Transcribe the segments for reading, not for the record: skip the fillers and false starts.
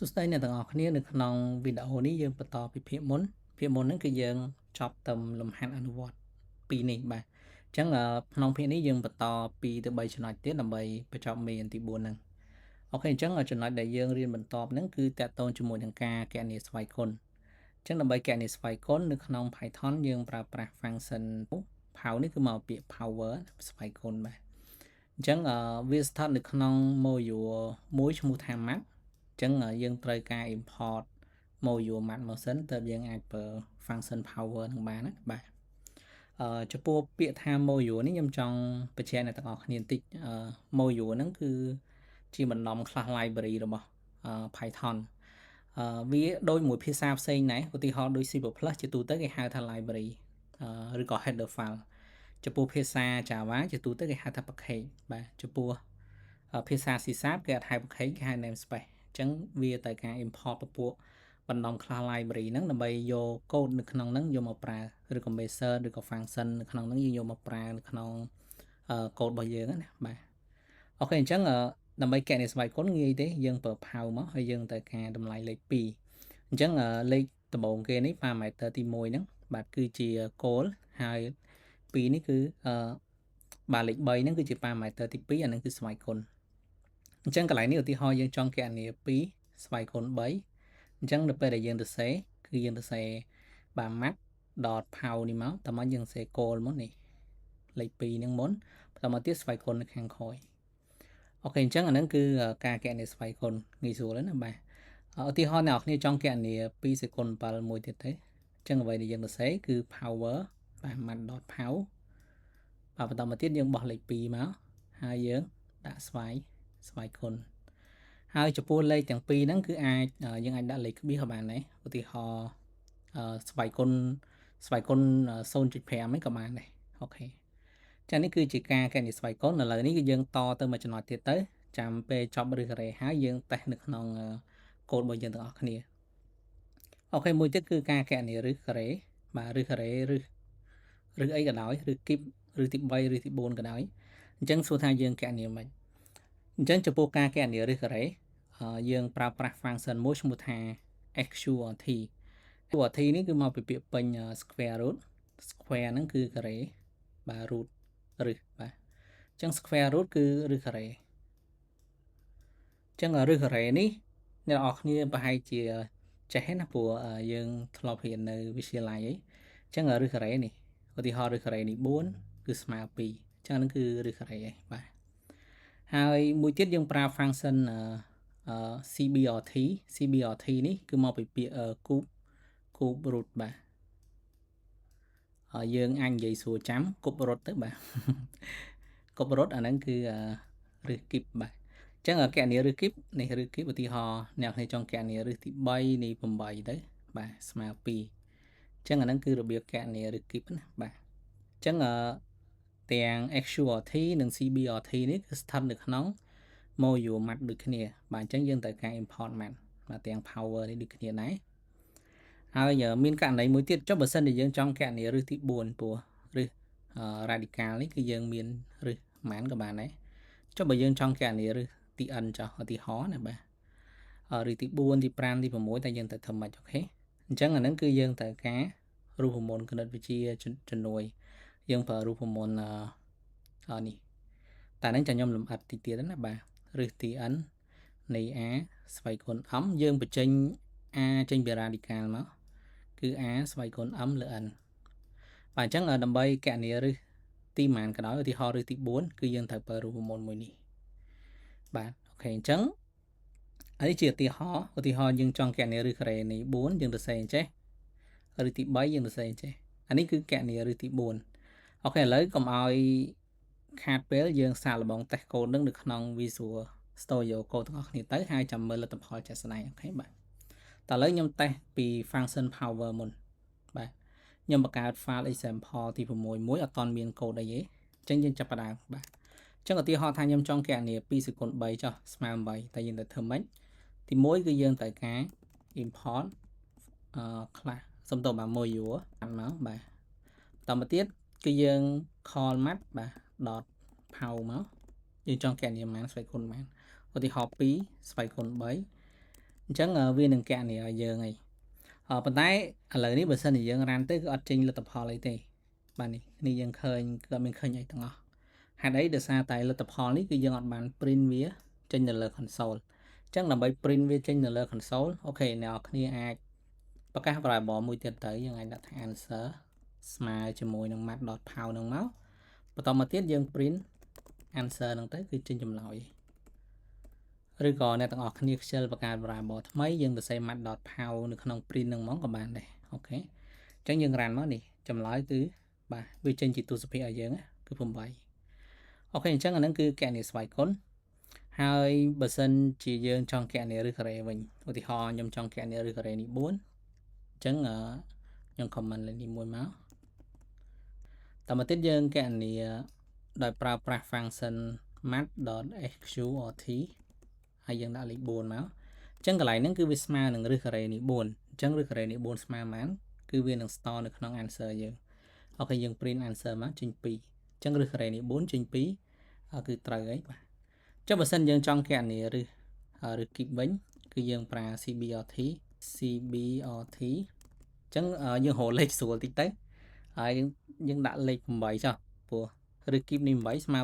សួស្តីអ្នកទាំងអស់គ្នានៅក្នុងវីដេអូនេះយើងបន្តពីភាគមុនហ្នឹងគឺយើងចប់ទៅលំហាត់អនុវត្តពីរនេះបាទអញ្ចឹងក្នុងភាគនេះយើងបន្ត2ទៅ3ចំណុចទៀតដើម្បីបញ្ចប់មេរៀនទី4ហ្នឹងអូខេអញ្ចឹងចំណុចដែលយើងរៀនបន្តហ្នឹងគឺតាក់ទងជាមួយនឹងការគណនាស្វ័យគុណអញ្ចឹងដើម្បីគណនាស្វ័យគុណនៅក្នុង Python យើងប្រើប្រាស់ function pow នេះគឺមកពាក្យ power ស្វ័យគុណបាទអញ្ចឹងវាស្ថិតនៅក្នុង module មួយឈ្មោះថា map អញ្ចឹងយើងត្រូវការ import module map មកសិនទើបយើងអាចប្រើ function power នឹងបានណាបាទចំពោះពាក្យថា module នេះខ្ញុំចង់បញ្ជាក់អ្នកទាំងអស់គ្នាបន្តិចmodule ហ្នឹងគឺជាបណ្ដុំខ្លះ library របស់Python វាដូចមួយភាសាផ្សេងដែរឧទាហរណ៍ដូច C++ ជាទូទៅគេហៅថា library ឬក៏ header file ចំពោះភាសា Java ជាទូទៅគេហៅថា package បាទចំពោះភាសា C# គេអត់ហៅ package គេហៅ namespace អញ្ចឹងវាទៅការ import ពពួកបណ្ដុំខ្លះ library ហ្នឹងដើម្បីយក code នៅក្នុងហ្នឹងយកមកប្រើឬក៏ method ឬក៏ function នៅក្នុងហ្នឹងយើងយកមកប្រើនៅក្នុង code របស់យើងណាបាទអូខេអញ្ចឹងដើម្បីគណនាស្វ័យគុណងាយទេយើងប្រើ pow មកហើយយើងត្រូវការតម្លៃលេខ2អញ្ចឹងលេខដំបូងគេនេះ parameter ទី1ហ្នឹងបាទគឺជា call ហើយ2នេះគឺបាទលេខ3ហ្នឹងគឺជា parameter ទី2អាហ្នឹងគឺស្វ័យគុណអញ្ចឹងកន្លែងនេះឧទាហរណ៍យើងចង់គណនា2ស្វ័យគុណ3អញ្ចឹងនៅពេលដែលយើងទៅសេគឺយើងទៅសេបាទ map.pow នេះមកតើមកយើងសេ call មកនេះលេខ2ហ្នឹងមុនបន្តមកទៀតស្វ័យគុណនៅខាងក្រោយអូខេអញ្ចឹងអាហ្នឹងគឺការគណនាស្វ័យគុណងាយស្រួលណាបាទឧទាហរណ៍អ្នកនរគ្នាចង់គណនា2សេគុណ7មួយទៀតទេអញ្ចឹងអ្វីដែលយើងទៅសេគឺ power បាទ map.pow បាទបន្តមកទៀតយើងបោះលេខ2មកហើយយើងដាក់ស្វ័យគុណហើយចំពោះលេខទាំងពីរហ្នឹងគឺយើងអាចដាក់លេខក្បៀសក៏បានដែរឧទាហរណ៍ស្វ័យគុណ0.5 ហ្នឹងក៏បានដែរអូខេចានេះគឺជាការគណនាស្វ័យគុណឥឡូវនេះគឺយើងតទៅមួយចំណុចទៀតទៅចាំពេលចប់ឬការ៉េហើយយើងតេស្តនៅក្នុងកូដរបស់យើងទាំងអស់គ្នាអូខេមួយទៀតគឺការគណនាឬការ៉េបាទឬការ៉េឬអីក៏ដោយឬគីបឬទី3ឬទី4ក៏ដោយអញ្ចឹងសួរថាយើងគណនាមិនអញ្ចឹងចំពោះការគណនាឬការ៉េយើងប្រើប្រាស់ function មួយឈ្មោះថា sqrt នេះគឺមកពីពាក្យពេញ square root square ហ្នឹងគឺការ៉េបាទ root ឬបាទអញ្ចឹង square root គឺឬការ៉េអញ្ចឹងឬការ៉េនេះអ្នកនរគ្នាប្រហែលជាចេះណាព្រោះយើងធ្លាប់រៀននៅវិទ្យាល័យអីអញ្ចឹងឬការ៉េនេះឧទាហរណ៍ឬការ៉េនេះ4គឺស្មើ2អញ្ចឹងហ្នឹងគឺឬការ៉េឯងបាទហើយមួយទៀតយើងប្រើ function cbrt នេះគឺមកពីពាក្យ cube root បាទយើងអាចនិយាយស្រួលចាំគប់រត់ទៅបាទគប់រត់អាហ្នឹងគឺឬគីបបាទអញ្ចឹងគណនាឬគីបនេះឬគីបឧទាហរណ៍អ្នកគ្នាចង់គណនាឬទី3នេះ8ទៅបាទស្មើ2អញ្ចឹងអាហ្នឹងគឺរបៀបគណនាឬគីបណាបាទអញ្ចឹងទាំង xqrt និង cbrt នេះគឺស្ថិតនៅក្នុង module map ដូចគ្នាបាទអញ្ចឹងយើងត្រូវការ import map បាទទាំង power នេះដូចគ្នាដែរហើយមានករណីមួយទៀតចុះបើសិនជាយើងចង់គណនាឬទី4ព្រោះឬradical នេះគឺយើងមានឬប្រហែលក៏បានដែរចុះបើយើងចង់គណនាឬទី n ចុះឧទាហរណ៍ណាបាទឬទី4ទី5ទី6តែយើងត្រូវធ្វើម៉េចអូខេអញ្ចឹងអាហ្នឹងគឺយើងត្រូវការរូបមន្តគណិតវិទ្យាជំនួយយើងប្រើរូបមន្តនេះតែហ្នឹងចាំខ្ញុំលម្អិតតិចទៀតណាបាទឬទី n នៃ a ស្វ័យគុណ m យើងបញ្ចេញ a ចេញពី radical មកគឺ a ស្វ័យគុណ m លើ n បាទអញ្ចឹងដើម្បីគណនាឬទីប៉ុន្មានក៏ដោយឧទាហរណ៍ឬទី4គឺយើងត្រូវប្រើរូបមន្តមួយនេះបាទអូខេអញ្ចឹងនេះជាឧទាហរណ៍យើងចង់គណនាឬការ៉េនេះ4យើងទៅសេអញ្ចេះឬទី3យើងទៅសេអញ្ចេះអានេះគឺគណនាឬទី4អូខេឥឡូវកុំឲ្យខាតពេលយើងសាកល្បងតេស្តកូដនឹងនៅក្នុង Visual Studio Code ទាំងអស់គ្នាទៅហើយចាំមើលលទ្ធផលជាក់ស្ដែងអូខេបាទតើឥឡូវខ្ញុំតេស្តពី function power មុនបាទខ្ញុំបង្កើត file example ទី6មួយអត់ទាន់មានកូដអីទេអញ្ចឹងយើងចាប់ផ្ដើមបាទអញ្ចឹងឧទាហរណ៍ថាខ្ញុំចង់គណនា2សេគុណ3ចុះស្មើ8តែយើងត្រូវធ្វើម៉េចទី1គឺយើងត្រូវការ import class សុំតមក module អានមកបាទបន្តមកទៀតគឺយើង call map បាទ .pow មកយើងចង់គណនាប៉ុន្មានស្វ័យគុណប៉ុន្មានឧទាហរណ៍2ស្វ័យគុណ3 chẳng viên đừng kẹn này ở giờ này bên tay lời ní bữa sân thì dân ran tới ở trên là tập họ lấy tê bạn này dân khơi gọi mình khơi nhảy thằng ngọ hai đấy được xa tại là tập họ ní cái dân ở bàn print vía trên là console chắc là bài print vía trên là console ok nào khi ai bắt các bài bỏ mùi tiền tới dân anh đặt answer smile cho mùi nâng mặt đọt phao nâng máu và tao mà tiết dân print answer nâng tới cái trên chùm lòi ឬក៏អ្នកទាំងអស់គ្នាខ្ជិលបង្កើត variable ថ្មីយើងទៅសេ mat.pow នៅក្នុង print នឹងមកក៏បានដែរអូខេអញ្ចឹងយើង run មកនេះចម្លើយគឺបាទវាចេញជាទស្សនវិជ្ជាឲ្យយើងគឺ8អូខេអញ្ចឹងអាហ្នឹងគឺគណនីស្វ័យគុណហើយបើសិនជាយើងចង់គណនីឬការ៉េវិញឧទាហរណ៍ខ្ញុំចង់គណនីឬការ៉េនេះ4អញ្ចឹងខ្ញុំ comment លេខនេះមួយមកតមកទៀតយើងគណនីដោយប្រើប្រាស់ function mat.xqrt ហើយយើងដាក់លេខ4មកអញ្ចឹងកន្លែងហ្នឹងគឺវាស្មើនឹងឫសការ៉េនេះ4អញ្ចឹងឫសការ៉េនេះ4ស្មើប៉ុន្មានគឺវានឹង store នៅក្នុង answer យើងអូខេយើង print answer មកចេញ2អញ្ចឹងឫសការ៉េនេះ4ចេញ2គឺត្រូវហើយបាទចុះបើសិនយើងចង់គណនាឬ keep វិញគឺយើងប្រើ cbrt អញ្ចឹងយើងរកលេខស្រួលតិចទៅហើយយើងដាក់លេខ8ចុះព្រោះឬ keep នេះ8ស្មើ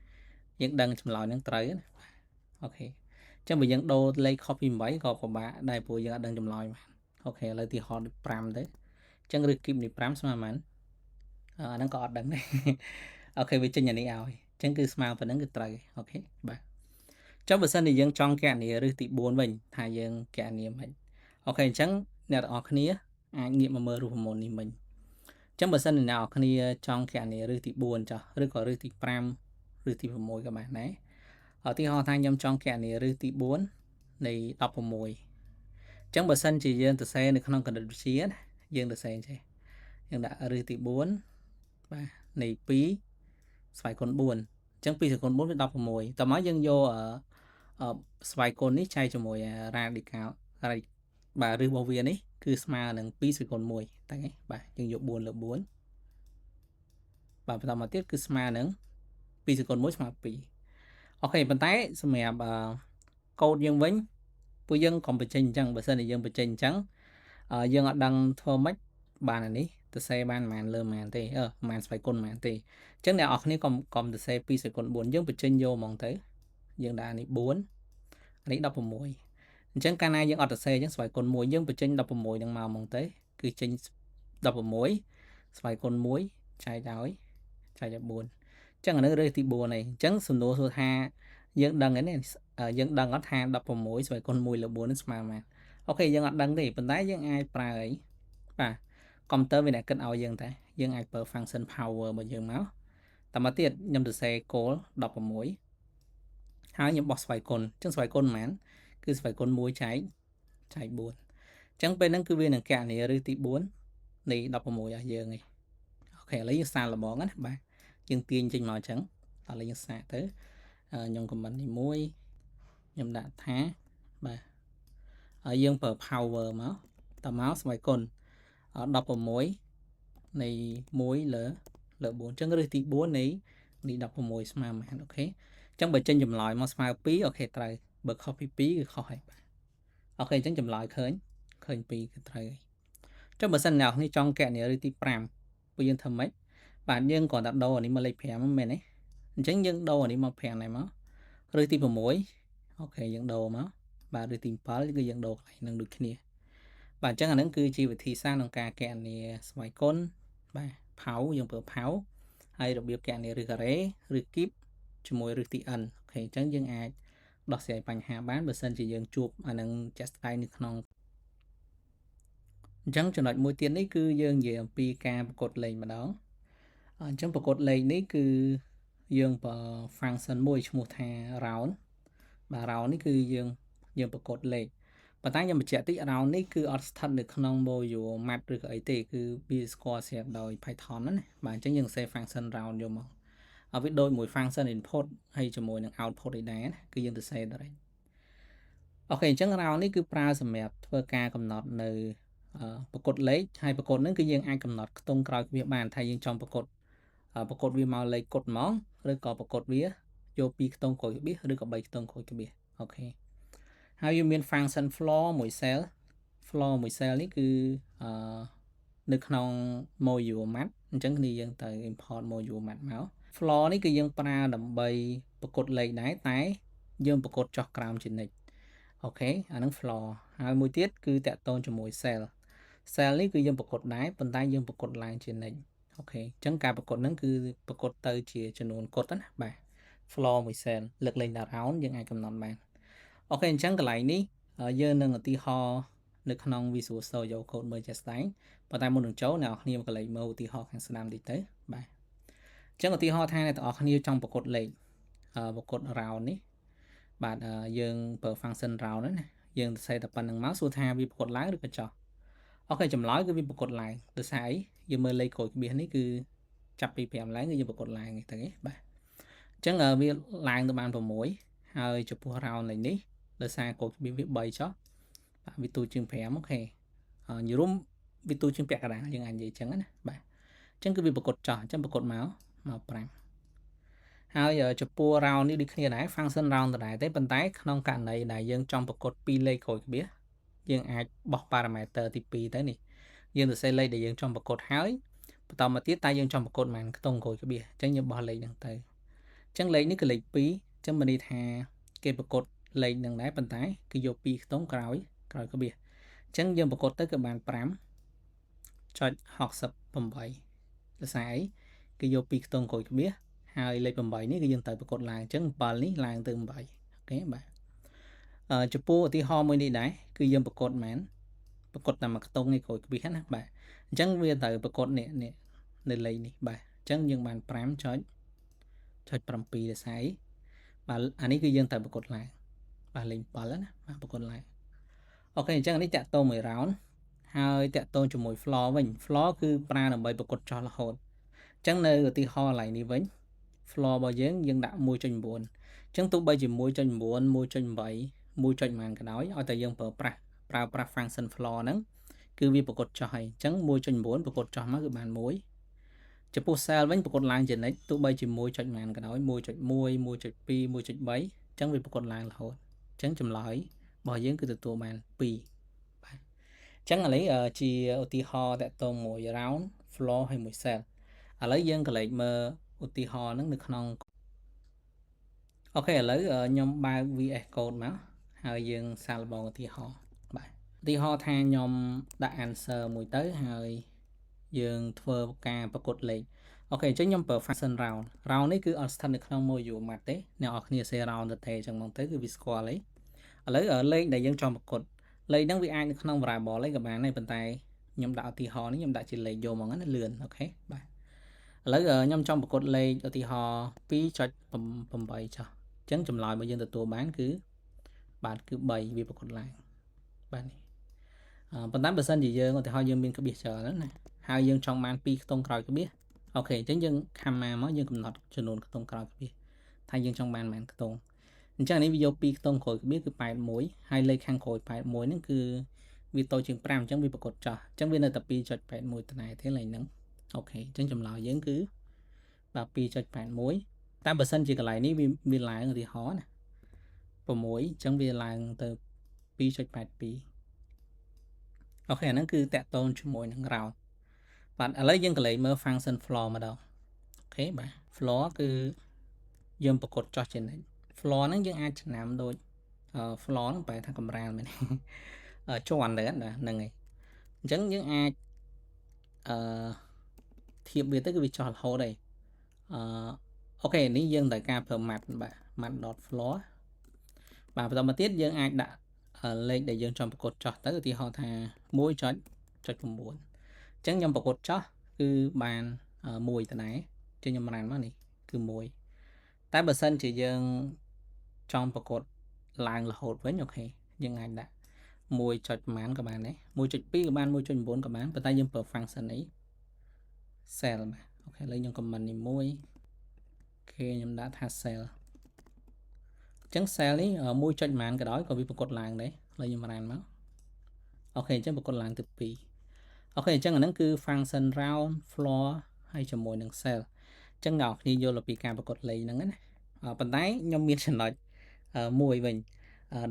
2យើងដឹងចម្លើយហ្នឹងត្រូវណាអូខេចឹងបើយើងដូរលេខ copy 8ក៏ពិបាកដែរព្រោះយើងអត់ដឹងចម្លើយបានអូខេឥឡូវទីហោ5ទៅចឹងឬគីបនេះ5ស្មើប៉ុន្មានអាហ្នឹងក៏អត់ដឹងដែរអូខេវាចេញអានេះឲ្យចឹងគឺស្មើប៉ុណ្្នឹងគឺត្រូវអូខេបាទចុះបើសិនជាយើងចង់គណនាឬទី4វិញថាយើងគណនាមិនអូខេអញ្ចឹងអ្នកទាំងអស់គ្នាអាចងាកមកមើលរូបមន្តនេះមិញចឹងបើសិនជាអ្នកទាំងអស់គ្នាចង់គណនាឬទី4ចុះឬក៏ឬទី5ឬទី6ក៏បានដែរឧទាហរណ៍ថាខ្ញុំចង់គណនាឬទី4នៃ16អញ្ចឹងបើសិនជាយើងទៅសេនៅក្នុងគណិតវិទ្យាយើងទៅសេចេះយើងដាក់ឬទី4បាទនៃ2ស្វ័យគុណ4អញ្ចឹង2ស្វ័យគុណ4វា16តោះមកយើងយកស្វ័យគុណនេះចែកជាមួយ radical បាទឬរបស់វានេះគឺស្មើនឹង2ស្វ័យគុណ1តែបាទយើងយក4លើ4បាទបន្តមកទៀតគឺស្មើនឹង2ស្វ័យគុណ1ស្មើ2អូខេប៉ុន្តែសម្រាប់កូដយើងវិញពួកយើងកុំបញ្ចេញអញ្ចឹងបើសិនជាយើងបញ្ចេញអញ្ចឹងយើងអត់ដឹងធ្វើម៉េចបានអានេះទៅសេបានប៉ុន្មានលើប៉ុន្មានទេប៉ុន្មានស្វ័យគុណប៉ុន្មានទេអញ្ចឹងអ្នកនរគ្នាកុំទៅសេ2ស្វ័យគុណ4យើងបញ្ចេញយកហ្មងទៅយើងដាក់នេះ4នេះ16អញ្ចឹងកាលណាយើងអត់ទៅសេអញ្ចឹងស្វ័យគុណ1យើងបញ្ចេញ16នឹងមកហ្មងទៅគឺចេញ16ស្វ័យគុណ1ចែកឲ្យ4អញ្ចឹងអានេះរើសទី4នេះអញ្ចឹងសំណួរសួរថាយើងដឹងហ្នឹងយើងដឹងអត់ថា16ស្វ័យគុណ1លើ4នេះស្មើប៉ុន្មានអូខេយើងអត់ដឹងទេប៉ុន្តែយើងអាចប្រើអីបាទកុំព្យូទ័រវាអ្នកគិតឲ្យយើងតែយើងអាចប្រើ function power របស់យើងមកតមកទៀតខ្ញុំទៅសេគោល16ហើយខ្ញុំបោះស្វ័យគុណអញ្ចឹងស្វ័យគុណប៉ុន្មានគឺស្វ័យគុណ1ចែក4អញ្ចឹងពេលហ្នឹងគឺវានឹងគណនាឬទី4នៃ16ឲ្យយើងឯងអូខេឥឡូវយើងសាកល្បងណាបាទយើងទាញចេញមកអញ្ចឹងឥឡូវយើងសាកទៅខ្ញុំ comment នេះមួយខ្ញុំដាក់ថាបាទហើយយើងប្រើ power មកតមកស្វ័យគុណ16នៃ1លើ4អញ្ចឹងឬទី4នៃ16ស្មើប៉ុន្មានអូខេអញ្ចឹងបើចេញចម្លើយមកស្មើ2អូខេត្រូវបើខុសពី2គឺខុសហើយបាទអូខេអញ្ចឹងចម្លើយឃើញ2គឺត្រូវហើយចុះបើសិនអ្នកនេះចង់គណនាឬទី5ពួកយើងធ្វើម៉េចបាទយើងគ្រាន់តែដូរអានេះមកលេខ5មែនទេអញ្ចឹងយើងដូរអានេះមក5នេះមកឬទី6អូខេយើងដូរមកបាទឬទី7គឺយើងដូរកន្លែងនឹងដូចគ្នាបាទអញ្ចឹងអាហ្នឹងគឺជាវិធីសាស្ត្រក្នុងការគណនាស្វ័យគុណបាទផៅយើងប្រើផៅហើយរបៀបគណនាឬការ៉េឬគីបជាមួយឬទី n អូខេអញ្ចឹងយើងអាចដោះស្រាយបញ្ហាបានបើសិនជាយើងជួបអានឹងជាក់ស្ដែងនៅក្នុងអញ្ចឹងចំណុចមួយទៀតនេះគឺយើងនិយាយអំពីការប្រកួតលេងម្ដងអញ្ចឹងប្រកួតលេងនេះគឺយើងប្រើ function មួយឈ្មោះថា round បាទ round នេះគឺយើងប្រកួតលេខប៉ុន្តែខ្ញុំបញ្ជាក់តិច round នេះគឺអត់ស្ថិតនៅក្នុង module math ឬក៏អីទេគឺវាស្គាល់ស្រាប់ដោយ Python ណាបាទអញ្ចឹងយើងសេ function round យកមកវាដូចមួយ function input ហើយជាមួយនឹង output ឯដែរណាគឺយើងទៅសេ direct អូខេអញ្ចឹង round នេះគឺប្រើសម្រាប់ធ្វើការកំណត់នៅប្រកួតលេខហើយប្រកួតហ្នឹងគឺយើងអាចកំណត់ខ្ទង់ក្រោយវាបានថាយើងចង់ប្រកួតវាមកលេខគុតហ្មងឬក៏ប្រកួតវាយក2ខ្ទង់ក្រោយក្បៀសឬក៏3ខ្ទង់ក្រោយក្បៀសអូខេ ហើយយើងមាន function floor មួយ cell floor មួយ cell នេះគឺនៅក្នុង module math អញ្ចឹងគ្នាយើងទៅ import module math មក floor នេះគឺយើងប្រើដើម្បីប្រកួតលេខដែរតែយើងប្រកួតចុះក្រោមជានិច្ចអូខេអាហ្នឹង floor ហើយមួយទៀតគឺតាក់ទងជាមួយ cell នេះគឺយើងប្រកួតដែរប៉ុន្តែយើងប្រកួតឡើងជានិច្ចអូខេអញ្ចឹងការប្រកួតហ្នឹងគឺប្រកួតទៅជាចំនួនកុដណាបាទ floor មួយ cell លើកលែងដល់ round យើងអាចកំណត់បានអូខេអញ្ចឹងកន្លែងនេះយើងនឹងឧទាហរណ៍នៅក្នុង Visual Studio Code មើលជាក់ស្ដែងប៉ុន្តែមុននឹងចូលអ្នកនរគ្នាមកកន្លែងមើលឧទាហរណ៍ខាងស្ដាំតិចទៅបាទអញ្ចឹងឧទាហរណ៍ថាអ្នកទាំងអស់គ្នាចង់ប្រកួតលេខប្រកួត round នេះបាទយើងប្រើ function round ណាយើងសរសេរតែប៉ុណ្្នឹងមកសួរថាវាប្រកួតឡើងឬក៏ចុះអូខេចម្លើយគឺវាប្រកួតឡើងដោយសារអីយើងមើលលេខក្រួយក្បៀសនេះគឺចាប់ពី5ឡើងគឺយើងប្រកួតឡើងទៅទេបាទអញ្ចឹងវាឡើងទៅបាន6ហើយចំពោះ round លេខនេះដោយសារក្រួយក្បៀសវា3ចុះបាទវាទូជាង5អូខេនិយាយរួមវាទូជាងពាក់កណ្ដាលយើងអាចនិយាយអញ្ចឹងណាបាទអញ្ចឹងគឺវាប្រកួតចុះអញ្ចឹងប្រកួតមក5ហើយចំពោះ round នេះដូចគ្នាដែរ function round ដដែលទេប៉ុន្តែក្នុងករណីដែលយើងចង់ប្រកួត2លេខក្រួយក្បៀសយើងអាចបោះ parameter ទី2ទៅនេះយើងសរសេរលេខដែលយើងចង់ប្រកួតហើយបន្តមកទៀតតែយើងចង់ប្រកួតប៉ុន្មានខ្ទង់ក្រួយក្បៀសអញ្ចឹងយើងបោះលេខហ្នឹងទៅអញ្ចឹងលេខនេះគឺលេខ2អញ្ចឹងមានន័យថាគេប្រកួតលេខហ្នឹងដែរប៉ុន្តែគឺយក2ខ្ទង់ក្រោយក្បៀសអញ្ចឹងយើងប្រកួតទៅគឺបាន 5.68 ដោយសារអីគឺយក2ខ្ទង់ក្រួយក្បៀសហើយលេខ8នេះគឺយើងត្រូវប្រកួតឡើងអញ្ចឹង7នេះឡើងទៅ8អូខេបាទចំពោះឧទាហរណ៍មួយនេះដែរគឺយើងប្រកួតមែនប្រកួតតែមួយខ្ទង់នេះក្រួយក្បៀសណាបាទអញ្ចឹងវាត្រូវប្រកួតនេះនៅលេខនេះបាទអញ្ចឹងយើងបាន 5.7 ដោយសារអីបាទអានេះគឺយើងត្រូវប្រកួតឡើងបាទលេខ7ណាបាទប្រកួតឡើងអូខេអញ្ចឹងនេះតាក់ទងមួយ round ហើយតាក់ទងជាមួយ floor វិញ floor គឺប្រើដើម្បីប្រកួតចុះរហូតអញ្ចឹងនៅឧទាហរណ៍ឡើងនេះវិញ floor របស់យើងដាក់ 1.9 អញ្ចឹងទោះបីជា 1.9 1.8 1.ម៉ានក៏ដោយឲ្យតែយើងប្រើប្រាស់ function floor ហ្នឹងគឺវាប្រកួតចុះហើយអញ្ចឹង 1.9 ប្រកួតចុះមកគឺបាន1ចំពោះ cell វិញប្រកួតឡើងជានិច្ចទោះបីជា 1.ម៉ានក៏ដោយ 1.1 1.2 1.3 អញ្ចឹងវាប្រកួតឡើងរហូតអញ្ចឹងចម្លើយរបស់យើងគឺទទួលបាន2បាទអញ្ចឹងឥឡូវជាឧទាហរណ៍តាក់ទងមួយ round floor ហើយមួយ cell ឥឡូវយើងក៏លេចមើលឧទាហរណ៍ហ្នឹងនៅក្នុងអូខេឥឡូវខ្ញុំបើក VS Code មកហើយយើងសាកល្បងឧទាហរណ៍បាទឧទាហរណ៍ថាខ្ញុំដាក់ answer មួយទៅហើយយើងធ្វើការប្រកួតលេខអូខេអញ្ចឹងខ្ញុំប្រើ function round នេះគឺអត់ស្ថិតនៅក្នុង module math ទេអ្នកនរគ្នាសេ round ទៅអញ្ចឹងមកទៅគឺវាស្គាល់ឥឡូវលេខដែលយើងចង់ប្រកួតលេខហ្នឹងវាអាចនៅក្នុង variable លេខក៏បានដែរប៉ុន្តែខ្ញុំដាក់ឧទាហរណ៍នេះខ្ញុំដាក់ជាលេខយកមកហ្នឹងលឿនអូខេបាទឥឡូវខ្ញុំចង់ប្រកួតលេខឧទាហរណ៍ 2.8 ចុះអញ្ចឹងចម្លើយរបស់យើងទទួលបានគឺបាទគឺ3វាប្រកួតឡើងបាទនេះប៉ុន្តែបើសិនជាយើងឧទាហរណ៍យើងមានក្បៀសច្រើនណាហើយយើងចង់បាន2ខ្ទង់ក្រោយក្បៀសអូខេអញ្ចឹងយើងខំមកយើងកំណត់ចំនួនខ្ទង់ក្រោយក្បៀសថាយើងចង់បានប៉ុន្មានខ្ទង់អញ្ចឹងនេះវាយក2ខ្ទង់ក្រោយក្បៀសគឺ81ហើយលេខខាងក្រោយ81ហ្នឹងគឺវាតូចជាង5អញ្ចឹងវាប្រកួតចោះអញ្ចឹងវានៅតែ 2.81 ដដែលទេលេខហ្នឹងអូខេអញ្ចឹងចម្លើយយើងគឺបាទ 2.81 តែបើសិនជាកន្លែងនេះវាឡើងឧទាហរណ៍ណា6អញ្ចឹងវាឡើងទៅ 2.82 អូខេអាហ្នឹងគឺតាក់ទងជាមួយនឹង round បាទឥឡូវយើងកន្លែងមើល function floor ម្ដងអូខេបាទ floor គឺយើងប្រកួតចោះជានិច្ច floor ហ្នឹងយើងអាចចំណាំដូចfloor ហ្នឹងបែរថាកម្រាលមែនជន់ទៅហ្នឹងហើយអញ្ចឹងយើងអាចធៀបវាទៅគឺវាចោះរហូតហើយអូខេនេះយើងត្រូវការប្រើ math បាទ math.floor បាទបន្តមកទៀតយើងអាចដាក់លេខដែលយើងចង់ប្រកួតចោះទៅឧទាហរណ៍ថា 1.9 អញ្ចឹងខ្ញុំប្រកួតចោះគឺបាន1ដដែលចឹងខ្ញុំរានមកនេះគឺ1តែបើសិនជាយើងចង់ប្រកួតឡើងរហូតវិញអូខេយើងអាចដាក់ 1. ប្រហែលក៏បានដែរ 1.2 ក៏បាន 1.9 ក៏បានប៉ុន្តែយើងប្រើ function នេះ cell បាទអូខេឥឡូវខ្ញុំ comment នេះមួយអូខេខ្ញុំដាក់ថា cell អញ្ចឹង cell នេះ 1. ប្រហែលក៏ដោយក៏វាប្រកួតឡើងដែរឥឡូវខ្ញុំរានមកអូខេអញ្ចឹងប្រកួតឡើងទៅ2អូខេអញ្ចឹងអាហ្នឹងគឺ function round floor ហើយជាមួយនឹង cell អញ្ចឹងអ្នកនរគ្នាយល់ពីការប្រកួតលេខហ្នឹងណាប៉ុន្តែខ្ញុំមានចំណុចមួយវិញ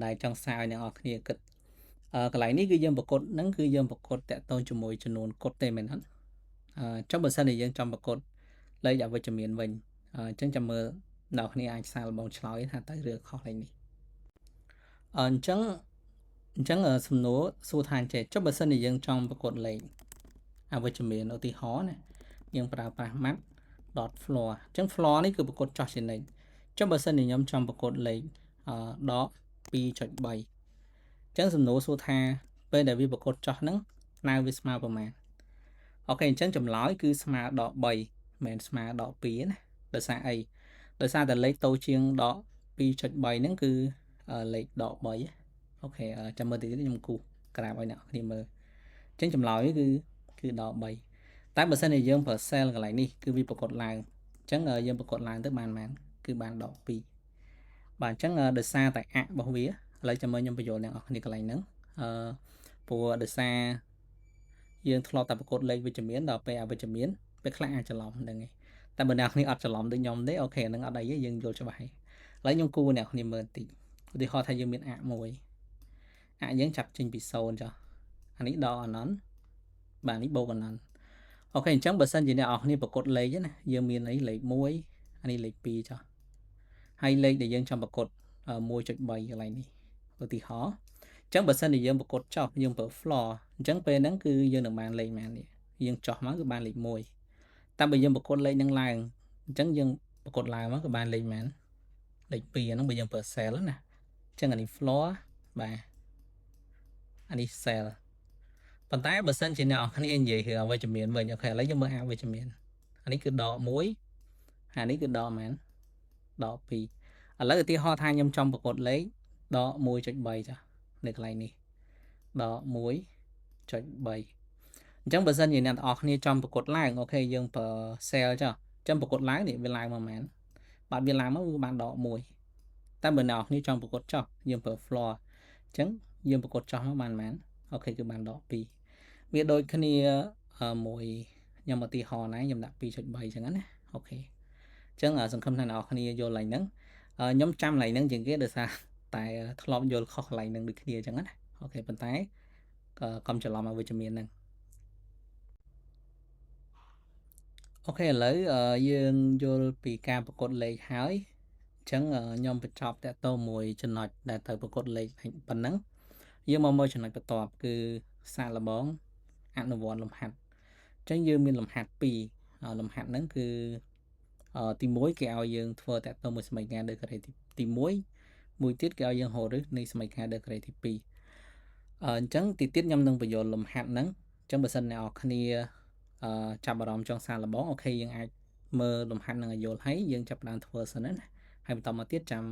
ដែលចង់សារឲ្យអ្នកនរគ្នាគិតកន្លែងនេះគឺយើងប្រកបហ្នឹងគឺយើងប្រកបតាក់ទងជាមួយចំនួនកុដទេមែនអត់ចុះបើសិនជាយើងចង់ប្រកបលេខអវិជ្ជមានវិញអញ្ចឹងចាំមើលអ្នកគ្នាអាចសាកល្បងឆ្លើយថាតើរឿងខុសលេខនេះអញ្ចឹងសំណួរសួរថាចេះចុះបើសិនជាយើងចង់ប្រកបលេខអវិជ្ជមានឧទាហរណ៍ណាយើងប្រើប្រាស់ map dot floor អញ្ចឹង floor នេះគឺប្រកបចោះជានិច្ចចុះបើសិនជាខ្ញុំចង់ប្រកបលេខដក 2.3 អញ្ចឹងសំណួរសួរថាពេលដែលវាប្រកបចោះហ្នឹងណៅវាស្មើប្រមាណអូខេអញ្ចឹងចម្លើយគឺស្មើដក3មិនស្មើដក2ណាដោយសារអីដោយសារតែលេខតូចជាងដក 2.3 ហ្នឹងគឺលេខដក3អូខេចាំមើលតិចទៀតខ្ញុំគូសក្រាបឲ្យអ្នកគ្នាមើលអញ្ចឹងចម្លើយគឺដក3តែបើសិនជាយើងប្រើ cell កន្លែងនេះគឺវាប្រកបឡើងអញ្ចឹងយើងប្រកបឡើងទៅបានគឺបានដក2បាទអញ្ចឹងដោយសារតែអរបស់វាឥឡូវចាំមើលខ្ញុំបញ្យល់អ្នកនរគ្នាកន្លែងហ្នឹងព្រោះដោយសារយើងធ្លាប់តែប្រកបលេខវិជ្ជមានដល់ពេលអវិជ្ជមានពេលខ្លះអាចច្រឡំហ្នឹងឯងតែបើអ្នកគ្នាអត់ច្រឡំដូចខ្ញុំទេអូខេហ្នឹងអត់អីទេយើងយល់ច្បាស់ហើយឥឡូវខ្ញុំគូអ្នកគ្នាមើលបន្តិចឧទាហរណ៍ថាយើងមានអមួយយើងចាប់ចេញពី0ចុះអានេះដកអណន្តបាទនេះបូកអណន្តអូខេអញ្ចឹងបើសិនជាអ្នកនរគ្នាប្រកបលេខណាយើងមានអីលេខ1អានេះលេខ2ចុះហើយលេខដែលយើងចង់ប្រកប 1.3 កន្លែងនេះឧទាហរណ៍អញ្ចឹងបើសិនជាយើងប្រកបចោះយើងប្រើ floor អញ្ចឹងពេលហ្នឹងគឺយើងនឹងបានលេខប៉ុន្មាននេះយើងចោះមកគឺបានលេខ1តែបើយើងប្រកបលេខហ្នឹងឡើងអញ្ចឹងយើងប្រកបឡើងមកគឺបានលេខប៉ុន្មានលេខ2ហ្នឹងបើយើងប្រើ cell ណាអញ្ចឹងអានេះ floor បាទអានេះ cell ប៉ុន្តែបើសិនជាអ្នកនរគ្នានិយាយរឿងអវិជ្ជមានវិញអូខេឥឡូវយើងមើលអវិជ្ជមានអានេះគឺដក1អានេះគឺដកប៉ុន្មានដក2ឥឡូវឧទាហរណ៍ថាខ្ញុំចង់ប្រកបលេខដក 1.3 ចា៎នៅកន្លែងនេះដក 1.3 អញ្ចឹងបើសិនជាអ្នកទាំងអស់គ្នាចង់ប្រកបឡើងអូខេយើងប្រើ cell ចុះអញ្ចឹងប្រកបឡើងនេះវាឡើងមកប៉ុន្មានបាទវាឡើងមកវាបានដក1តែបើអ្នកទាំងអស់គ្នាចង់ប្រកបចុះយើងប្រើ floor អញ្ចឹងយើងប្រកបចុះមកបានប៉ុន្មានអូខេគឺបានដក2វាដូចគ្នាមួយខ្ញុំឧទាហរណ៍ណាខ្ញុំដាក់ 2.3 អញ្ចឹងណាអូខេអញ្ចឹងសង្ឃឹមថាអ្នកគ្នាយល់ឡើងហ្នឹងខ្ញុំចាំឡើងហ្នឹងជាងគេដោយសារតែធ្លាប់យល់ខុសកន្លែងហ្នឹងដូចគ្នាអញ្ចឹងណាអូខេប៉ុន្តែកុំច្រឡំអវិជ្ជមានហ្នឹងអូខេឥឡូវយើងយល់ពីការប្រកបលេខហើយអញ្ចឹងខ្ញុំបញ្ចប់តទៅមួយចំណុចដែលត្រូវប្រកបលេខប៉ុណ្ណឹងយើងមកមើលចំណុចបន្ទាប់គឺសាកល្បងអនុវត្តលំហាត់អញ្ចឹងយើងមានលំហាត់2លំហាត់ហ្នឹងគឺទី1គេឲ្យយើងធ្វើតទៅមួយសមីការដឺការ៉េទី1មួយទៀតគេឲ្យយើងហៅរឹសនៃសមីការដឺការ៉េទី2អញ្ចឹងទីទៀតខ្ញុំនឹងបញ្យល់លំហាត់ហ្នឹងអញ្ចឹងបើសិនអ្នកនរគ្នាចាប់អារម្មណ៍ចង់សាកល្បងអូខេយើងអាចមើលលំហាត់នឹងឲ្យយល់ហើយយើងចាប់ផ្ដើមធ្វើសិនណាហើយបន្តមកទៀតចាំ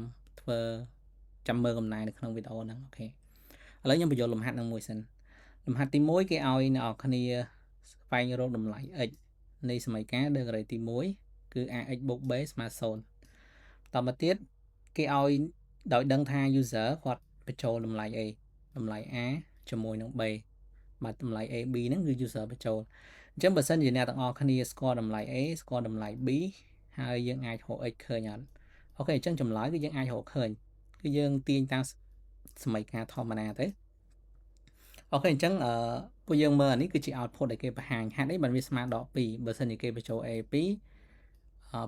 មើលកំណែនៅក្នុងវីដេអូហ្នឹងអូខេឥឡូវខ្ញុំបញ្យល់លំហាត់នឹងមួយសិនលំហាត់ទី1គេឲ្យអ្នកនរគ្នាស្វែងរកតម្លៃ x នៃសមីការដឺការ៉េទី1គឺ ax បូក b ស្មើ0បន្តមកទៀតគេឲ្យដោយដឹងថា user គាត់បញ្ចូលតម្លៃ a តម្លៃ a ជាមួយនឹង b បាទតម្លៃ a b ហ្នឹងគឺ user បញ្ចូលអញ្ចឹងបើសិនជាអ្នកទាំងអស់គ្នាស្គាល់តម្លៃ a ស្គាល់តម្លៃ b ហើយយើងអាចរក x ឃើញអត់អូខេអញ្ចឹងចម្លើយគឺយើងអាចរកឃើញគឺយើងទាញតាមសមីការធម្មតាទៅអូខេអញ្ចឹងពួកយើងមើលអានេះគឺជា output ដែលគេបង្ហាញហេតុអីបានវាស្មើដក2បើសិនជាគេបញ្ចូល a 2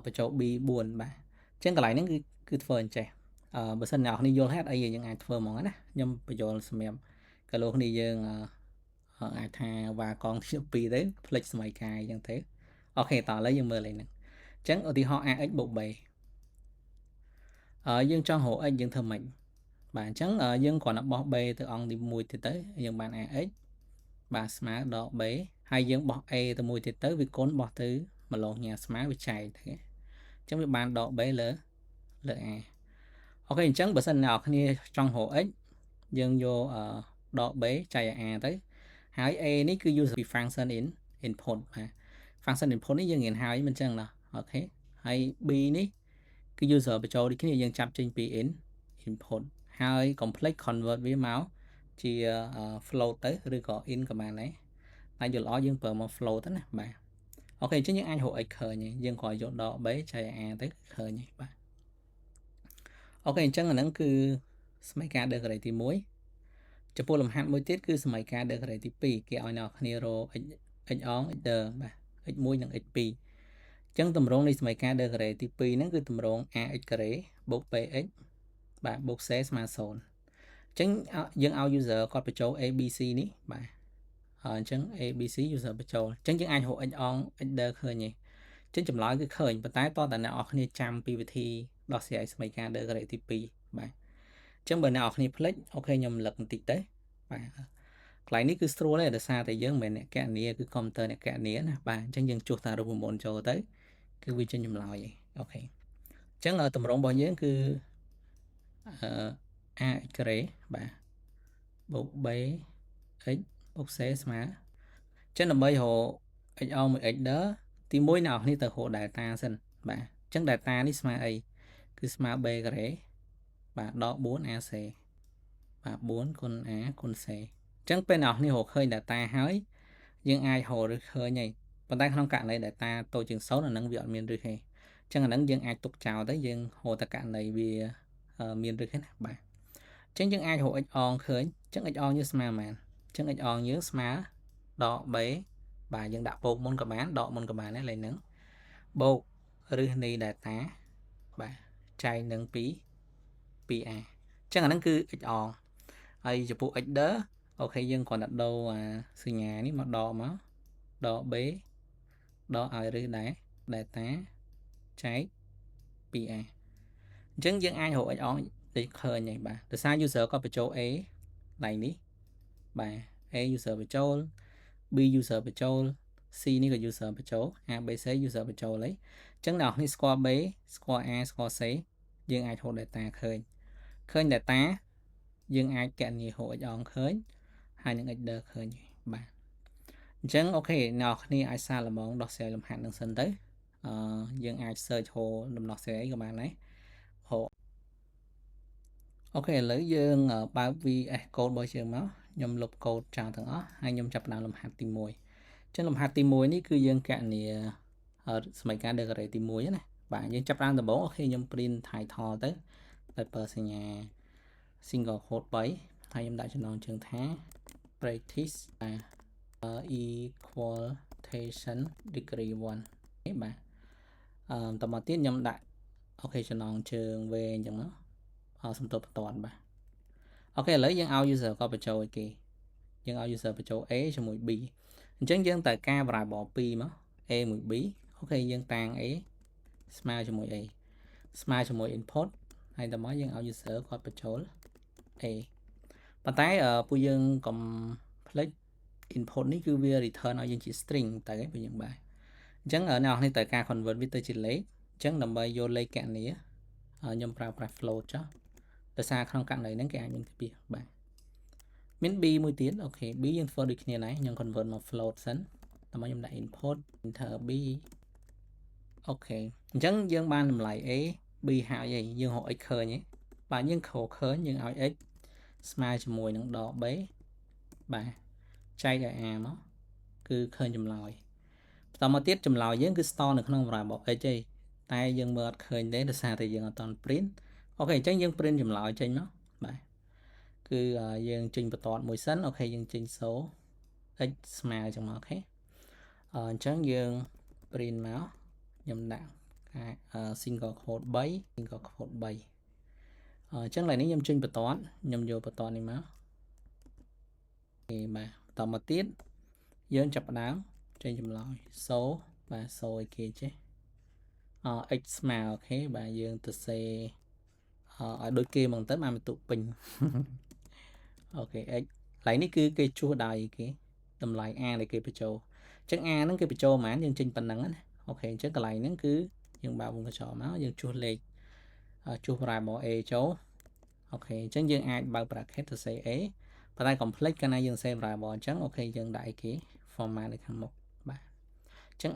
បញ្ចូល b 4បាទអញ្ចឹងកន្លែងហ្នឹងគឺធ្វើអញ្ចេះបើសិនអ្នកនរគ្នាយល់ហេតុអីយើងអាចធ្វើហ្មងណាខ្ញុំបញ្យល់សម្រាប់កាលលោកគ្នាយើងអាចថាវ៉ាកងទី2ទៅផ្លិចសមីការអញ្ចឹងទៅអូខេតោះឥឡូវយើងមើលលេខហ្នឹងអញ្ចឹងឧទាហរណ៍ ax បូក b យើងចង់រក x យើងធ្វើម៉េចបាទអញ្ចឹងយើងគ្រាន់តែបោះ b ទៅអង្គទី1ទៀតទៅយើងបាន ax បាទស្មើដក b ហើយយើងបោះ a ទៅមួយទៀតទៅវាគុណបោះទៅម្លងញ៉ាស្មើវាចែកទៅអញ្ចឹងវាបានដក b លើ a អូខេអញ្ចឹងបើសិនអ្នកនរគ្នាចង់រក x យើងយកដក b ចែកឲ្យ a ទៅហើយ a នេះគឺ user function input បាទ function input នេះយើងរៀនហើយមិនអញ្ចឹងណាអូខេហើយ b នេះគឺ user បញ្ចូលដូចគ្នាយើងចាប់ចេញពី input ហើយ complex convert វាមកជា float ទៅឬក៏ in ក៏បានដែរតែយល់ល្អយើងប្រើមក float ទៅណាបាទអូខេអញ្ចឹងយើងអាចរក x ឃើញយើងគ្រាន់យកដក b ចែក a ទៅឃើញបាទអូខេអញ្ចឹងអាហ្នឹងគឺ สมัยการ degree ទី1ចំពោះលំហាត់មួយទៀតគឺសมัយការ degree ទី2គេឲ្យអ្នកគ្នារក x អង x ដឺបាទ x1 និង x2 ចឹងតម្រងនៃសមីការ degree ទី2ហ្នឹងគឺតម្រង ax ការ៉េបូក bx បាទបូក c ស្មើ0អញ្ចឹងយើងឲ្យ user គាត់បញ្ចូល abc នេះបាទអញ្ចឹង abc user បញ្ចូលអញ្ចឹងយើងអាចរក x អង x ដឺឃើញទេអញ្ចឹងចម្លើយគឺឃើញប៉ុន្តែតើអ្នកនរគ្នាចាំពីវិធីដោះស្រាយសមីការ degree ទី2បាទអញ្ចឹងបើអ្នកនរគ្នាភ្លេចអូខេខ្ញុំរំលឹកបន្តិចទៅបាទកន្លែងនេះគឺស្រួលទេដោយសារតែយើងមិនមែនអ្នកកណនីគឺ computer អ្នកកណនីណាបាទអញ្ចឹងយើងចុះតារូបមន្តចូលទៅគឺវាចេញចម្លើយឯងអូខេអញ្ចឹងតម្រងរបស់យើងគឺax ការ៉េបាទបូក bx បូក c ស្មើអញ្ចឹងដើម្បីរក x អង 1x ដឺទី1អ្នកនរគ្នាទៅរក delta សិនបាទអញ្ចឹង delta នេះស្មើអីគឺស្មើ b ការ៉េបាទដក 4ac បាទ4គុណ a គុណ c អញ្ចឹងពេលអ្នកនរគ្នារកឃើញ data ហើយយើងអាចរកឬឃើញហើយប៉ុន្តែក្នុងករណី data តូចជាង0អានឹងវាអត់មានឬទេអញ្ចឹងអានឹងយើងអាចទុកចោលទៅយើងរកតែករណីវាមានឬទេណាបាទអញ្ចឹងយើងអាចរក x អងឃើញអញ្ចឹង x អងយើងស្មើប៉ុន្មានអញ្ចឹង x អងយើងស្មើដក b បាទយើងដាក់បូកមុនក៏បានដកមុនក៏បានដែរលេខហ្នឹងបូកឬនៃ data បាទចែកនឹង2a អញ្ចឹងអាហ្នឹងគឺ x អងហើយចំពោះ x ដឺអូខេយើងគ្រាន់តែដូរសញ្ញានេះមកដកមកដក b ដកឲ្យឬដែរ data ចែក 2a អញ្ចឹងយើងអាចរក x អងដូចឃើញហើយបាទដោយសារ user គាត់បញ្ចូល a ដៃនេះបាទ a user បញ្ចូល b user បញ្ចូល c នេះក៏ user បញ្ចូល a b c user បញ្ចូលហើយអញ្ចឹងអ្នកនរនេះស្គាល់ b ស្គាល់ a ស្គាល់ c យើងអាចរក data ឃើញ data យើងអាចកណនីរក x អងឃើញហើយនឹង x ដឺឃើញបាទអញ្ចឹងអូខេអ្នកនរគ្នាអាចសាកល្បងដោះស្រាយលំហាត់នឹងសិនទៅយើងអាច search រកដំណោះស្រាយក៏បានដែរអូខេឥឡូវយើងបើក VS Code របស់យើងមកខ្ញុំលុប code ចោលទាំងអស់ហើយខ្ញុំចាប់ផ្ដើមលំហាត់ទី1អញ្ចឹងលំហាត់ទី1នេះគឺយើងកណនីសមីការ degree ទី1ណាបាទយើងចាប់ផ្ដើមដំបូងអូខេខ្ញុំ print title ទៅដោយប្រើសញ្ញា single quote 3ហើយខ្ញុំដាក់ចំណងជើងថា practice equation degree 1បាទតមកទៀតខ្ញុំដាក់អូខេចំណងជើងវែងអញ្ចឹងមកសំទោសបន្ទាន់បាទអូខេឥឡូវយើងឲ្យ user ក៏បញ្ចូលឲ្យគេយើងឲ្យ user បញ្ចូល a ជាមួយ b អញ្ចឹងយើងត្រូវការ variable 2មក a មួយ b អូខេយើងតាំង a ស្មើជាមួយ a ស្មើជាមួយ input ហើយតមកយើងឲ្យ user គាត់បញ្ចូល a ប៉ុន្តែពួកយើងកុំភ្លេច input នេះគឺវា return ឲ្យយើងជា string ទៅឯងពួកយើងបាទអញ្ចឹងអ្នកនរនេះត្រូវការ convert វាទៅជាលេខអញ្ចឹងដើម្បីយកលេខកណនីខ្ញុំប្រើប្រាស់ float ចុះដោយសារក្នុងករណីហ្នឹងគេអាចមានកាពីបាទមាន b មួយទៀតអូខេ b យើងធ្វើដូចគ្នាដែរខ្ញុំ convert មក float សិនដើម្បីខ្ញុំដាក់ input enter b អូខេអញ្ចឹងយើងបានតម្លៃ a b ហើយយើងរក x ឃើញទេបាទយើងឃើញយើងឲ្យ x ស្មើជាមួយនឹងដក b បាទចែកឲ្យ a មកគឺឃើញចម្លើយបន្តមកទៀតចម្លើយយើងគឺ store នៅក្នុង variable x ទេតែយើងមើលអត់ឃើញទេដោយសារតែយើងអត់ទាន់ print អូខេអញ្ចឹងយើង print ចម្លើយចេញមកបាទគឺយើងចេញបន្ទាត់មួយសិនអូខេយើងចេញ x ស្មើចឹងមកអូខេអញ្ចឹងយើង print មកខ្ញុំដាក់single quote 3 single quote 3អញ្ចឹងឡើយនេះខ្ញុំចេញបន្ទាត់ខ្ញុំយកបន្ទាត់នេះមកអូខេបាទបន្តមកទៀតយើងចាប់ផ្ដើមចេញចម្លើយបាទឲ្យគេចេះx ស្មើអូខេបាទយើងទៅសេឲ្យដូចគេហ្មងទៅបានបន្ទុកពេញអូខេ x កន្លែងនេះគឺគេជួសដោយគេតម្លៃ a ដែលគេបញ្ចូលអញ្ចឹង a ហ្នឹងគេបញ្ចូលប៉ុន្មានយើងចេញប៉ុណ្ណឹងណាអូខេអញ្ចឹងកន្លែងហ្នឹងគឺយើងបើកវងកញ្ចក់មកយើងជួសលេខជួស variable a ចូលអូខេអញ្ចឹងយើងអាចបើក bracket ទៅសេ a ប៉ុន្តែ complex កាលណាយើងសេ variable អញ្ចឹងអូខេយើងដាក់អីគេ format នៅខាងមុខបាទអញ្ចឹង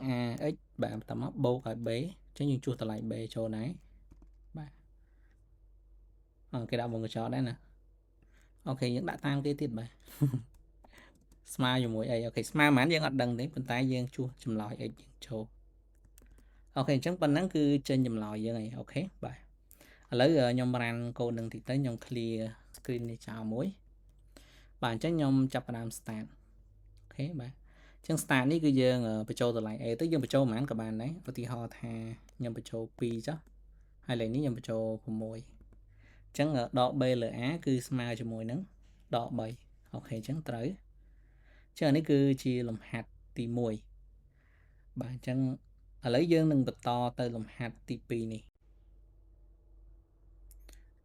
ax បាទបន្តមកបូកឲ្យ b អញ្ចឹងយើងជួសតម្លៃ b ចូលដែរបាទគេដាក់វងកញ្ចក់ដែរណាអូខេយើងដាក់តាមគេទៀតបាទស្មើជាមួយអីអូខេស្មើប៉ុន្មានយើងអត់ដឹងទេប៉ុន្តែយើងជួសចម្លើយ x យើងចូលអូខេអញ្ចឹងប៉ុណ្ណឹងគឺចេញចម្លើយយើងហើយអូខេបាទឥ ឥឡូវខ្ញុំ run code នឹងតិចទៅខ្ញុំ clear screen នេះចោលមួយបាទអញ្ចឹងខ្ញុំចាប់ផ្ដើម start អូខេបាទអញ្ចឹង start នេះគឺយើងបញ្ចូលតម្លៃ a ទៅយើងបញ្ចូលប៉ុន្មានក៏បានដែរឧទាហរណ៍ថាខ្ញុំបញ្ចូល2ចុះហើយលេខនេះខ្ញុំបញ្ចូល6អញ្ចឹងដក b លើ a គឺស្មើជាមួយនឹងដក3អូខេអញ្ចឹងត្រូវអញ្ចឹងនេះគឺជាលំហាត់ទី1បាទអញ្ចឹងឥឡូវយើងនឹងបន្តទៅលំហាត់ទី2នេះ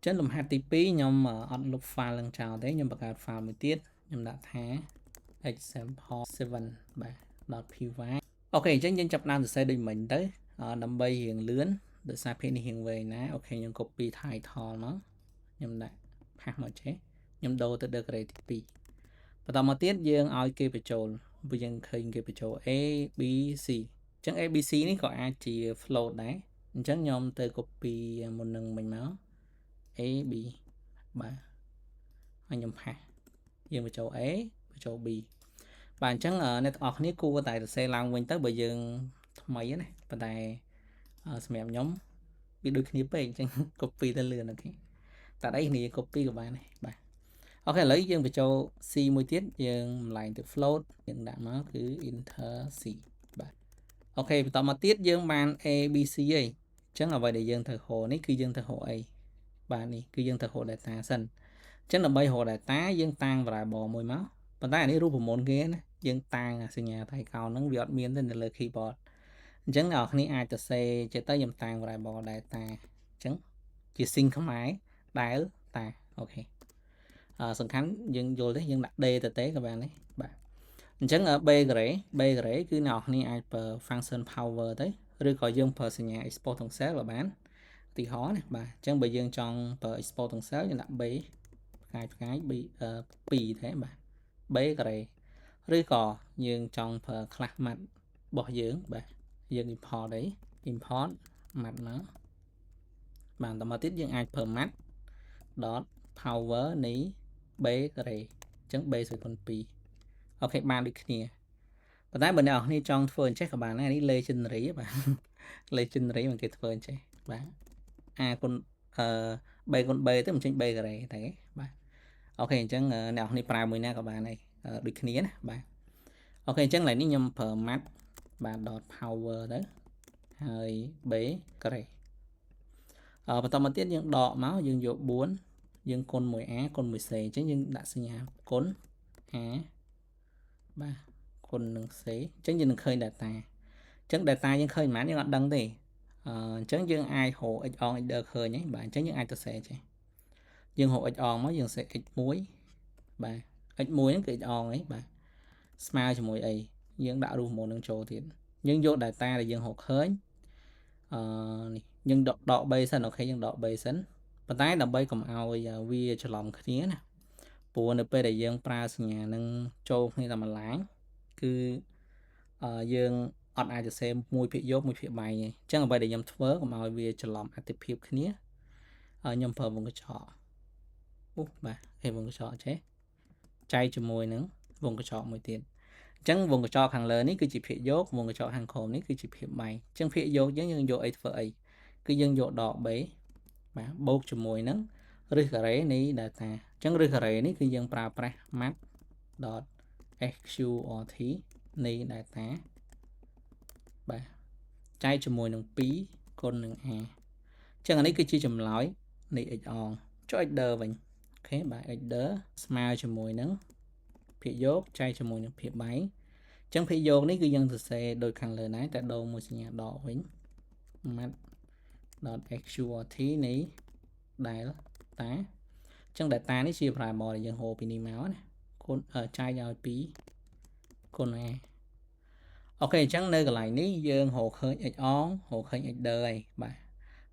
ចឹងលំហាត់ទី2ខ្ញុំអត់លុប file នឹងចោលទេខ្ញុំបង្កើត file មួយទៀតខ្ញុំដាក់ថា example 7បាទ .py អូខេអញ្ចឹងយើងចាប់ផ្ដើមសរសេរដូចមិញទៅដើម្បីរៀងលឿនដោយសារភាគនេះរៀងវែងណាអូខេខ្ញុំ copy title មកខ្ញុំដាក់ pass មកចេះខ្ញុំដូរទៅ degree ទី2បន្តមកទៀតយើងឲ្យគេបញ្ចូលព្រោះយើងឃើញគេបញ្ចូល a b c អញ្ចឹង a b c នេះក៏អាចជា float ដែរអញ្ចឹងខ្ញុំទៅ copy មុននឹងមិញមក a b បាទហើយខ្ញុំផាសយើងបញ្ចូល a បញ្ចូល b បាទអញ្ចឹងអ្នកទាំងអស់គ្នាគួរតែសរសេរឡើងវិញទៅបើយើងថ្មីណាប៉ុន្តែសម្រាប់ខ្ញុំវាដូចគ្នាពេកអញ្ចឹង copy ទៅលឿនអូខេតែអីគ្នា copy ក៏បានដែរបាទអូខេឥឡូវយើងបញ្ចូល c មួយទៀតយើងម្លែងទៅ float យើងដាក់មកគឺ enter c បាទអូខេបន្តមកទៀតយើងបាន a b c អីអញ្ចឹងអ្វីដែលយើងត្រូវហៅនេះគឺយើងត្រូវហៅអីបាទនេះគឺយើងត្រូវហៅ data សិនអញ្ចឹងដើម្បីហៅ data យើងតាំង variable មួយមកប៉ុន្តែអានេះរូបមន្តគេណាយើងតាំងសញ្ញាថៃកោណហ្នឹងវាអត់មានទេនៅលើ keyboard អញ្ចឹងអ្នកនរគ្នាអាចទៅសេចេះទៅខ្ញុំតាំង variable data អញ្ចឹងជា string ខ្មែរដែលតាអូខេសំខាន់យើងយល់ទេយើងដាក់ d ទៅទេក៏បានដែរបាទអញ្ចឹង b array គឺអ្នកនរគ្នាអាចប្រើ function power ទៅឬក៏យើងប្រើសញ្ញា export ក្នុង cell ក៏បានឧទាហរណ៍ណាបាទអញ្ចឹងបើយើងចង់ប្រើ export ក្នុង cell យើងដាក់ b ផ្កាយ b 2ទេបាទ b array ឬក៏យើងចង់ប្រើ class mat របស់យើងបាទយើង import អី import mat មកបាទតមកទៀតយើងអាចប្រើ mat dot power នៃ b array អញ្ចឹង b 0.2អូខេបានដូចគ្នាប៉ុន្តែបើអ្នកនរគ្នាចង់ធ្វើអញ្ចេះក៏បានដែរនេះ legendary បាទ legendary មកគេធ្វើអញ្ចេះបាទគុណb គុណ b ទៅមិនចេញ b array តែបាទអូខេអញ្ចឹងអ្នកនរគ្នាប្រើមួយណាក៏បានដែរដូចគ្នាណាបាទអូខេអញ្ចឹងឡើយនេះខ្ញុំប្រើ mat បាទ dot power ទៅហើយ b array បន្តមកទៀតយើងដកមកយើងយក4យើងគុណ 1a គុណ 1c អញ្ចឹងយើងដាក់សញ្ញាគុណ a បាទគុណនឹង c អញ្ចឹងយើងនឹងឃើញ data អញ្ចឹង data យើងឃើញប៉ុន្មានយើងអត់ដឹងទេអញ្ចឹងយើងអាចរក x on x ឃើញហ្នឹងបាទអញ្ចឹងយើងអាចទៅសេចេះយើងរក x on មកយើងសេ x1 បាទ x1 ហ្នឹងគឺ x on អីបាទស្មើជាមួយអីយើងដាក់រូបមន្តនឹងចូលទៀតយើងយក data ដែលយើងរកឃើញនេះយើងដក b សិនអូខេយើងដក b សិនប៉ុន្តែដើម្បីកុំឲ្យវាច្រឡំគ្នាណាព្រោះនៅពេលដែលយើងប្រើសញ្ញានឹងចូលគ្នាតែម្លាញគឺយើងអត់អាចសរសេរមួយភាគយកមួយភាគបែងទេអញ្ចឹងអ្វីដែលខ្ញុំធ្វើកុំឲ្យវាច្រឡំអត្ថភាពគ្នាខ្ញុំប្រើវងកញ្ចក់អូបាទវងកញ្ចក់ចេះចែកជាមួយនឹងវងកញ្ចក់មួយទៀតអញ្ចឹងវងកញ្ចក់ខាងលើនេះគឺជាភាគយកវងកញ្ចក់ខាងក្រោមនេះគឺជាភាគបែងអញ្ចឹងភាគយកយើងយកអីធ្វើអីគឺយើងយកដក b បាទបូកជាមួយនឹងឫសការ៉េនៃ data អញ្ចឹងឫសការ៉េនេះគឺយើងប្រើប្រាស់ mat .sqrt នៃ data បាទចែកជាមួយនឹង2គុណនឹង a អញ្ចឹងអានេះគឺជាចម្លើយនៃ x on ចុះ x der វិញអូខេបាទ x der ស្មើជាមួយនឹងភាគយកចែកជាមួយនឹងភាគបែងអញ្ចឹងភាគយកនេះគឺយើងសរសេរដូចខាងលើដែរតែដូរមួយសញ្ញាដកវិញ mat .sqrt នៃដែលតាអញ្ចឹង data នេះជា variable ដែលយើងហៅពីនេះមកណាគុណចែកឲ្យ2គុណ a អូខេអញ្ចឹងនៅកន្លែងនេះយើងរកឃើញ x on រកឃើញ x der ហើយបាទ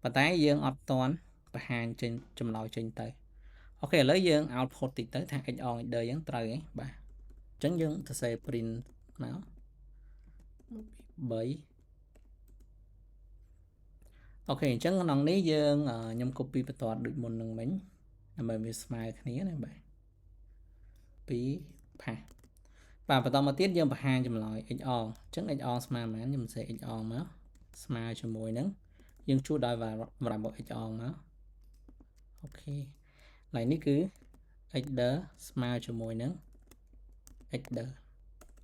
ប៉ុន្តែយើងអត់តន់បង្ហាញចេញចម្លើយចេញទៅអូខេឥឡូវយើង output តិចទៅថា x on x der យើងត្រូវហ៎បាទអញ្ចឹងយើងសរសេរ print មក3អូខេអញ្ចឹងក្នុងនេះយើងខ្ញុំ copy បន្ទាត់ដូចមុននឹងមិញដើម្បីវាស្មើគ្នាណាបាទ2ផាសបាទបន្តមកទៀតយើងបង្ហាញចម្លើយ x on អញ្ចឹង x on ស្មើប៉ុន្មានខ្ញុំសេ x on មកស្មើជាមួយនឹងយើងជួសដោយ variable x on មក អូខេឡើយនេះគឺ x ដឺស្មើជាមួយនឹង x ដឺ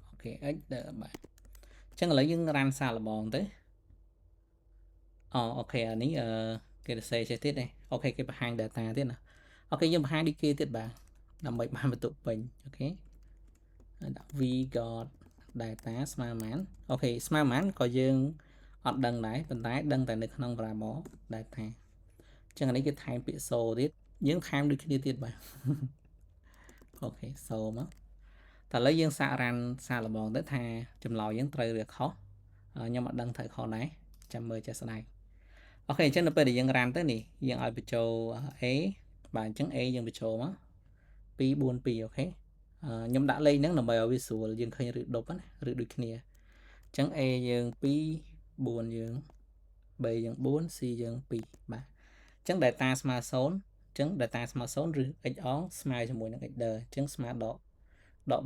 អូខេ x ដឺបាទអញ្ចឹងឥឡូវយើងរ៉ានសារល្បងទៅអូខេអានេះគេសរសេរចេះទៀតទេអូខេគេបង្ហាញ data ទៀតណាអូខេយើងបង្ហាញដូចគេទៀតបាទដើម្បីបានបន្ទុកពេញអូខេដាក់ v got data ស្មើប៉ុន្មានអូខេស្មើប៉ុន្មានក៏យើងអត់ដឹងដែរប៉ុន្តែដឹងតែនៅក្នុង variable data អញ្ចឹងអានេះគេថែមពាក្យ so ទៀតយើងថែមដូចគ្នាទៀតបាទអូខេ so មកតែឥឡូវយើងសាករ៉ានសារល្បងទៅថាចម្លើយយើងត្រូវឬខុសខ្ញុំអត់ដឹងត្រូវខុសដែរចាំមើលចេះស្ដែងអូខេអញ្ចឹងនៅពេលដែលយើងរ៉ានទៅនេះយើងឲ្យបញ្ចូល a បាទអញ្ចឹង a យើងបញ្ចូលមក242អូខេខ្ញុំដាក់លេខហ្នឹងដើម្បីឲ្យវាស្រួលយើងឃើញឬ10ណាឬដូចគ្នាអញ្ចឹង a យើង2 4យើង b យើង4 c យើង2បាទអញ្ចឹង data ស្មើ0អញ្ចឹង data ស្មើ0ឬ x អងស្មើជាមួយនឹង x ដឺអញ្ចឹងស្មើដក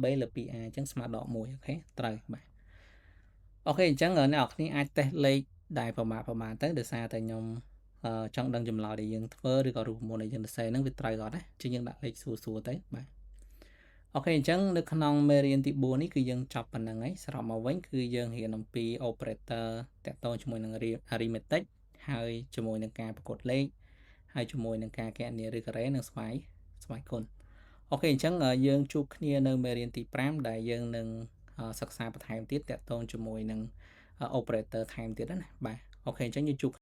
b លើ 2a អញ្ចឹងស្មើដក1អូខេត្រូវបាទអូខេអញ្ចឹងអ្នកនរគ្នាអាចតេស្តលេខដែលប្រមាណទៅដោយសារតែខ្ញុំចង់ដឹងចម្លើយដែលយើងធ្វើឬក៏រូបមន្តដែលយើងសរសេរហ្នឹងវាត្រូវអត់ណាអញ្ចឹងយើងដាក់លេខសួរទៅបាទអូខេអញ្ចឹងនៅក្នុងមេរៀនទី4នេះគឺយើងចប់ប៉ុណ្្នឹងហើយសរុបមកវិញគឺយើងរៀនអំពី operator តាក់ទងជាមួយនឹង arithmetic ហើយជាមួយនឹងការប្រកួតលេខហើយជាមួយនឹងការគណនាឬការ៉េនិងស្វ័យគុណអូខេអញ្ចឹងយើងជួបគ្នានៅមេរៀនទី5ដែលយើងនឹងសិក្សាបន្ថែមទៀតតាក់ទងជាមួយនឹង operator ថែមទៀតណាបាទអូខេអញ្ចឹងយើងជួប